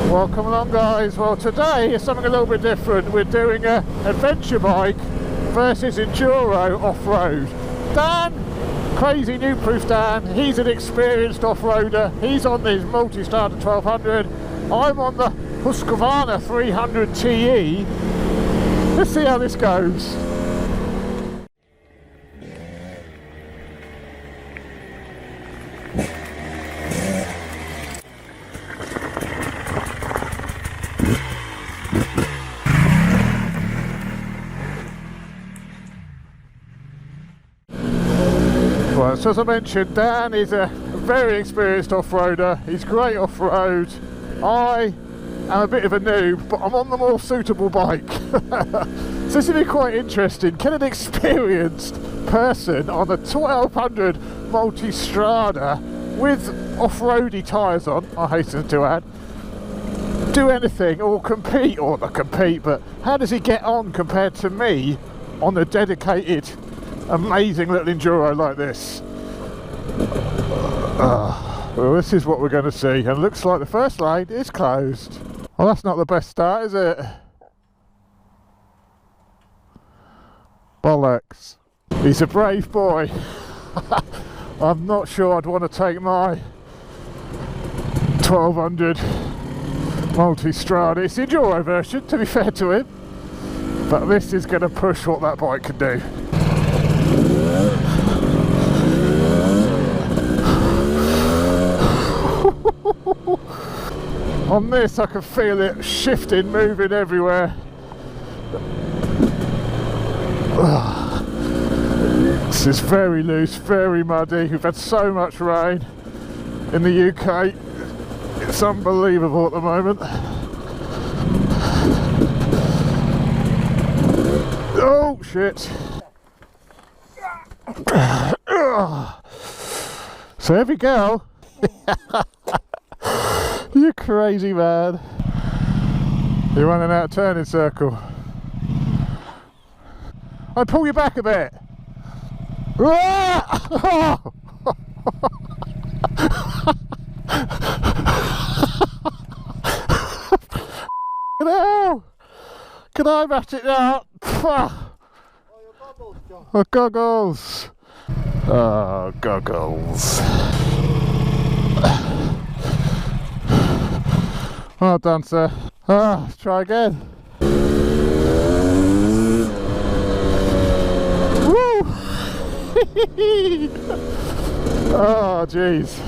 Welcome along, guys. Well, today is something a little bit different. We're doing a adventure bike versus enduro off-road. Dan, crazy new proof Dan, he's an experienced off-roader. He's on his Multistrada 1200. I'm on the Husqvarna 300 TE. Let's see how this goes. Well, so as I mentioned, Dan is a very experienced off-roader. He's great off-road. I am a bit of a noob, but I'm on the more suitable bike. So this will be quite interesting. Can an experienced person on a 1200 Multistrada with off-roady tyres on, I hasten to add, do anything or compete, or not compete, but how does he get on compared to me on a dedicated amazing little enduro like this? Well, this is what we're going to see, and looks like the first lane is closed. Well, that's not the best start, is it? Bollocks. He's a brave boy. I'm not sure I'd want to take my 1200 Multistrada. It's the enduro version, to be fair to him, but this is going to push what that bike can do. On this I can feel it shifting, moving everywhere. This is very loose, very muddy. We've had so much rain in the UK. It's unbelievable at the moment. Oh shit. So here we go. You crazy man. You're running out of turning circle. I'll pull you back a bit. Can I match it now? Oh, goggles. Oh, goggles. Well done, sir. Let's try again. Woo! Oh, jeez.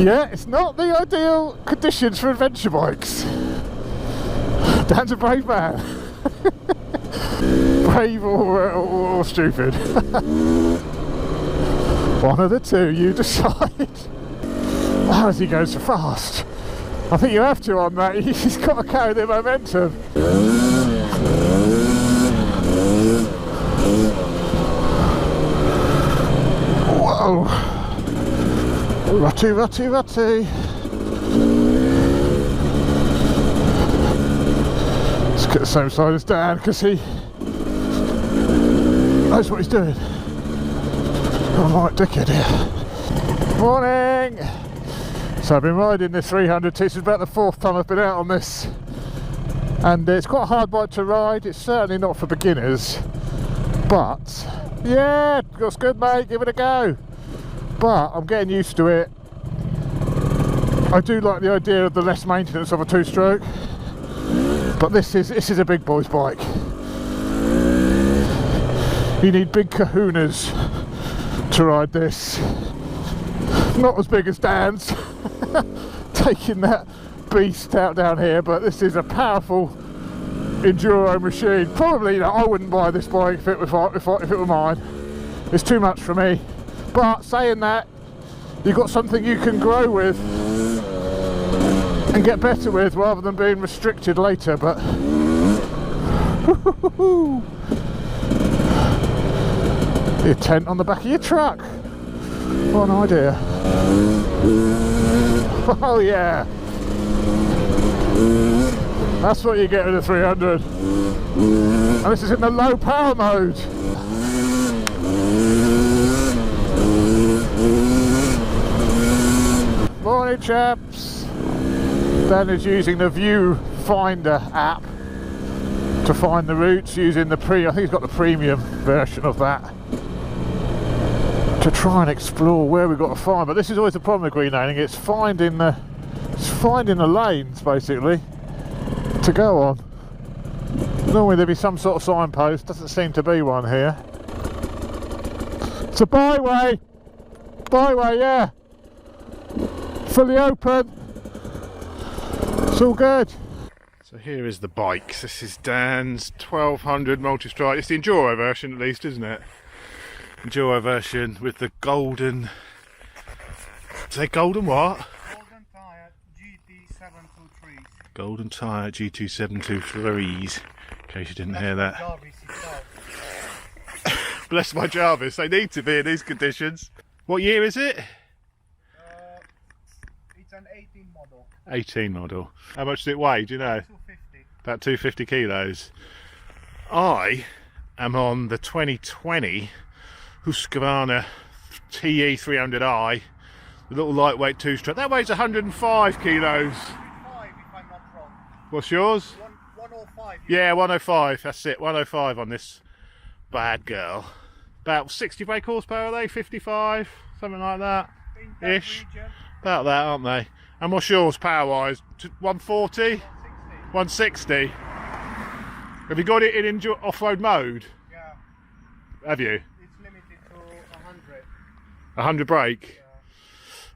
Yeah, it's not the ideal conditions for adventure bikes. Dan's a brave man. Brave or stupid. One of the two, you decide. How does he go so fast? I think you have to on that. He's got to carry the momentum. Whoa! Rutty, rutty, rutty. Let's get the same side as Dan, because he knows what he's doing. I'm right dickhead here. Morning! So I've been riding this 300, this is about the 4th time I've been out on this, and it's quite a hard bike to ride. It's certainly not for beginners, but yeah, looks good, mate, give it a go. But I'm getting used to it. I do like the idea of the less maintenance of a two-stroke, but this is a big boy's bike. You need big kahunas to ride this. Not as big as Dan's taking that beast out down here, but this is a powerful enduro machine. Probably, you know, I wouldn't buy this bike if it were mine. It's too much for me. But saying that, you've got something you can grow with and get better with rather than being restricted later. But your tent on the back of your truck. What an idea. Oh yeah. That's what you get with a 300. And this is in the low power mode. Morning, chaps. Dan is using the Viewfinder app to find the routes, using the I think he's got the premium version of that, to try and explore where we've got to find. But this is always the problem with green laning, it's finding the lanes basically to go on. Normally there'd be some sort of signpost, doesn't seem to be one here. It's a byway, yeah, fully open, it's all good. So here is the bikes. This is Dan's 1200 Multistrada. It's the Enduro version at least, isn't it? Enduro version with the golden... Say golden what? Golden tyre GT723s. Golden tyre GT723s. In case you didn't hear that. Bless my Jarvis, they need to be in these conditions. What year is it? It's an 18 model. 18 model. How much does it weigh, do you know? 250. About 250 kilos. I am on the 2020 Husqvarna TE300i, the little lightweight two-stroke. That weighs 105 kilos. 105 if I'm not wrong. What's yours? 105. Yeah, 105, that's it, 105 on this bad girl. About 60 brake horsepower, are they? 55, something like that, ish. About that, aren't they? And what's yours power-wise? 140? 160. Have you got it in off-road mode? Yeah. Have you? It's limited to 100. 100 brake? Yeah.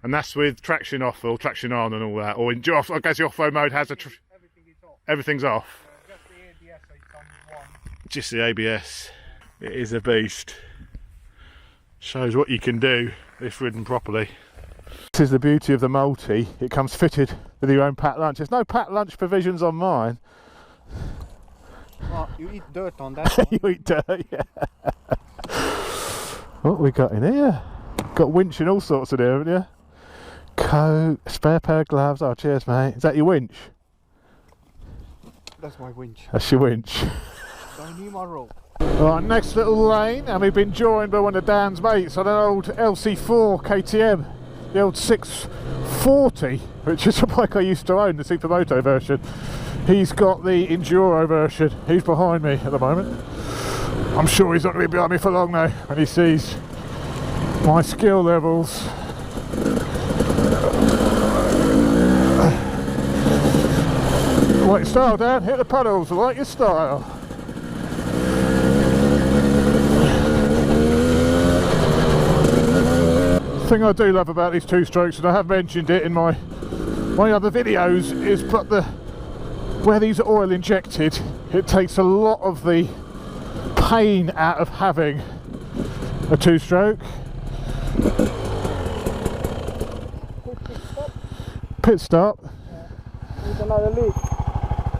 And that's with traction off or traction on and all that? Or in, I guess the off-road mode has a... Everything is off. Everything's off? Just the ABS, so it's on one. Just the ABS. It is a beast. Shows what you can do if ridden properly. This is the beauty of the Multi. It comes fitted with your own packed lunch. There's no packed lunch provisions on mine. Well, you eat dirt on that one. You eat dirt, yeah. What we got in here? Got winch and all sorts in here, haven't you? Coat, spare pair of gloves. Oh, cheers, mate. Is that your winch? That's my winch. That's your winch. Don't need my rope. Right, next little lane, and we've been joined by one of Dan's mates on an old LC4 KTM, the old 640, which is a bike I used to own, the Supermoto version. He's got the Enduro version. He's behind me at the moment. I'm sure he's not going to be behind me for long though, when he sees my skill levels. Like your style, Dan, hit the pedals, like your style. The thing I do love about these two strokes, and I have mentioned it in my other videos, is where these are oil injected, it takes a lot of the pain out of having a two stroke. Pit stop. I need another leak.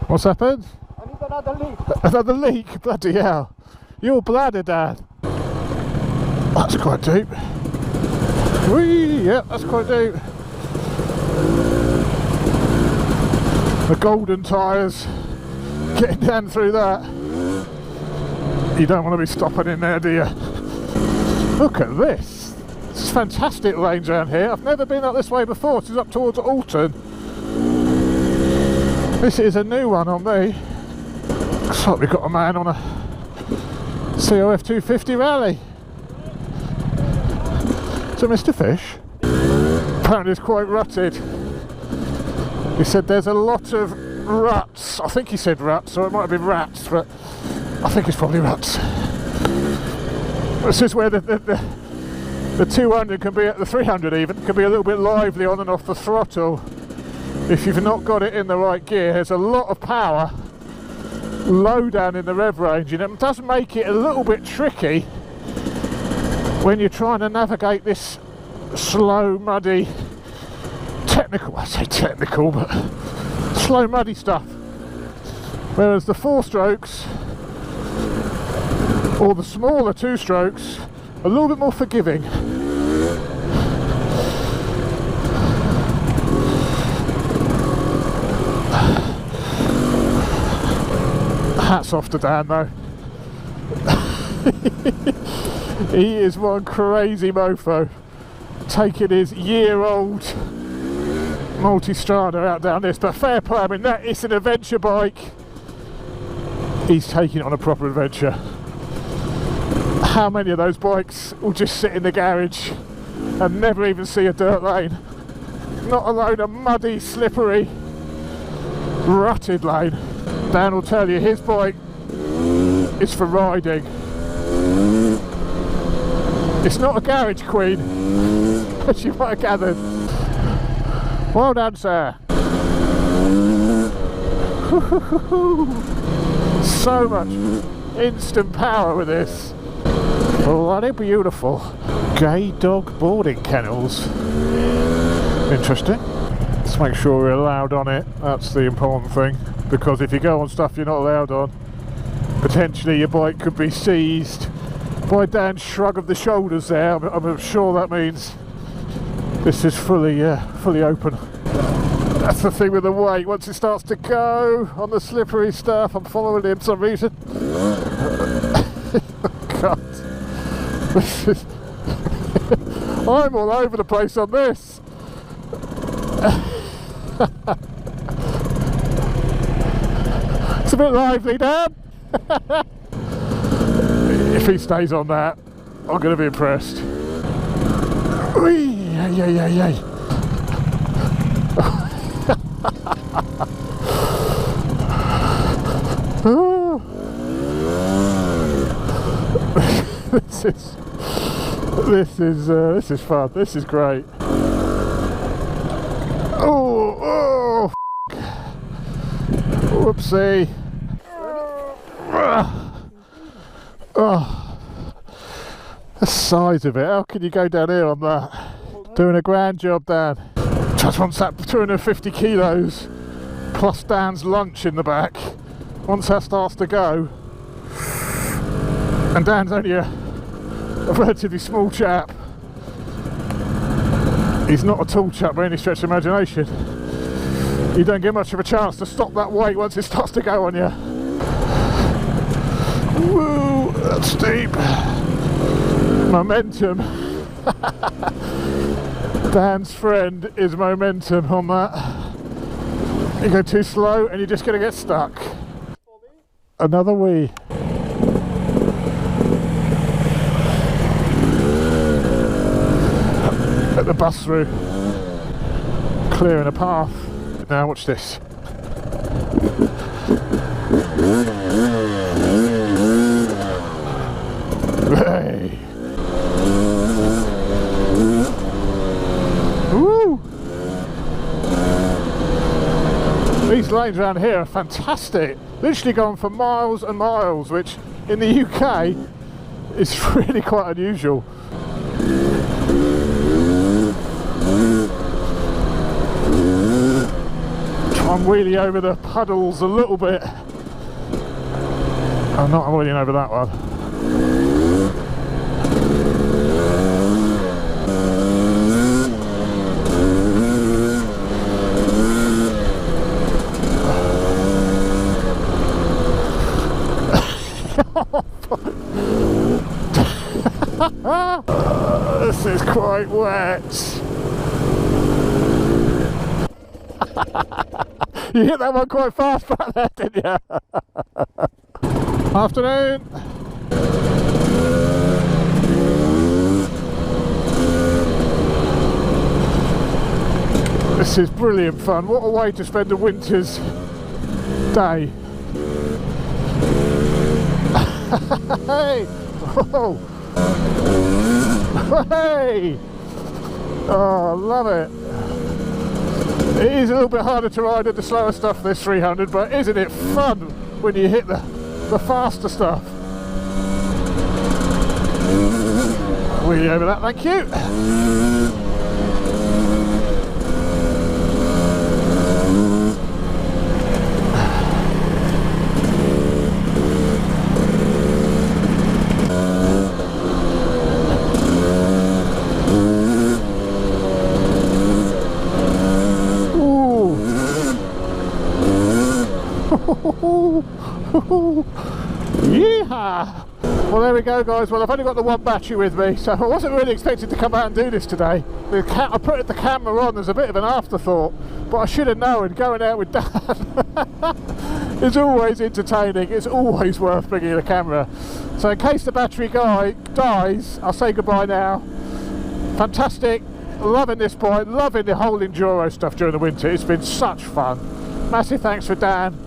What's happened? I need another leak. Another leak? Bloody hell. Your bladder, Dad. That's quite deep. Whee! Yep, that's quite deep. The golden tyres, getting down through that. You don't want to be stopping in there, do you? Look at this. This is fantastic lanes around here. I've never been up this way before. This is up towards Alton. This is a new one on me. Looks like we've got a man on a COF 250 rally. So Mr. Fish, apparently it's quite rutted. He said there's a lot of ruts. I think he said ruts, or it might have been rats, but I think it's probably ruts. This is where the 200 can be at the 300 even, can be a little bit lively on and off the throttle. If you've not got it in the right gear, there's a lot of power low down in the rev range, and it does make it a little bit tricky when you're trying to navigate this slow, muddy, technical, I say technical, but slow, muddy stuff. Whereas the four strokes, or the smaller two strokes, are a little bit more forgiving. Hats off to Dan though. He is one crazy mofo, taking his year-old Multistrada out down this, but fair play. I mean, that is an adventure bike. He's taking it on a proper adventure. How many of those bikes will just sit in the garage and never even see a dirt lane? Not alone a muddy, slippery, rutted lane. Dan will tell you his bike is for riding. It's not a garage queen, as you might have gathered. Well done, sir. So much instant power with this. Bloody beautiful. Gay dog boarding kennels. Interesting. Let's make sure we're allowed on it. That's the important thing. Because if you go on stuff you're not allowed on, potentially your bike could be seized. By Dan's shrug of the shoulders there, I'm sure that means this is fully open. That's the thing with the weight. Once it starts to go on the slippery stuff, I'm following him for some reason. God, this is. I'm all over the place on this. It's a bit lively, Dan. If he stays on that, I'm going to be impressed. Yay. Oh. This is fun. This is great. Oh, whoopsie. Oh, the size of it. How can you go down here on that? Doing a grand job, Dan. Just once that 250 kilos plus Dan's lunch in the back, once that starts to go, and Dan's only a relatively small chap, he's not a tall chap by any stretch of imagination, you don't get much of a chance to stop that weight once it starts to go on you. Woo, that's steep. Momentum. Dan's friend is momentum on that. You go too slow and you're just going to get stuck. Another wee. At the bus route, clearing a path. Now watch this. Hey. Woo. These lanes around here are fantastic. Literally going for miles and miles, which in the UK is really quite unusual. I'm wheeling over the puddles a little bit. I'm not wheeling over that one. This is quite wet. You hit that one quite fast back there, didn't you? Afternoon. This is brilliant fun. What a way to spend a winter's day. Hey! Whoa! Hey! Oh, I love it. It is a little bit harder to ride at the slower stuff, this 300, but isn't it fun when you hit the faster stuff? Wheelie over that, thank you. Yeehaw! Well, there we go, guys. Well, I've only got the one battery with me, so I wasn't really expected to come out and do this today. I put the camera on as a bit of an afterthought, but I should have known going out with Dan is always entertaining. It's always worth bringing a camera. So in case the battery guy dies, I'll say goodbye now. Fantastic. Loving this bike, loving the whole Enduro stuff during the winter. It's been such fun. Massive thanks for Dan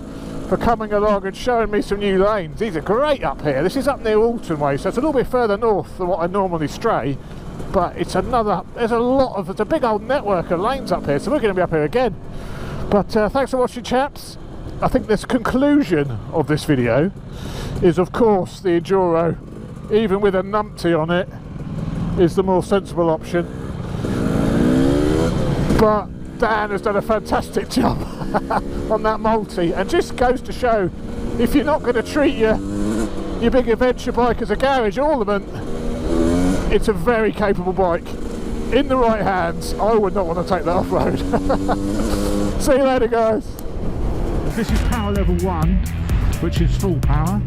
for coming along and showing me some new lanes. These are great up here. This is up near Alton Way, so it's a little bit further north than what I normally stray, but it's there's a big old network of lanes up here, so we're going to be up here again. But thanks for watching, chaps. I think this conclusion of this video is, of course, the Enduro, even with a numpty on it, is the more sensible option. But Dan has done a fantastic job on that multi, and just goes to show, if you're not going to treat your big adventure bike as a garage ornament, it's a very capable bike. In the right hands, I would not want to take that off-road. See you later, guys. This is power level 1, which is full power.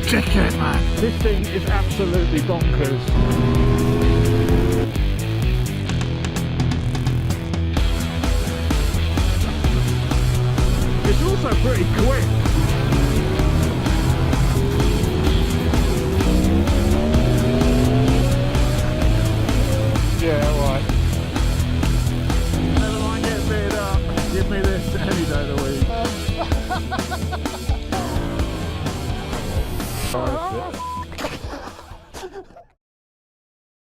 Dickhead, man. This thing is absolutely bonkers. It's also pretty quick. Yeah, right. Never mind getting beat up. Give me this any day of the week.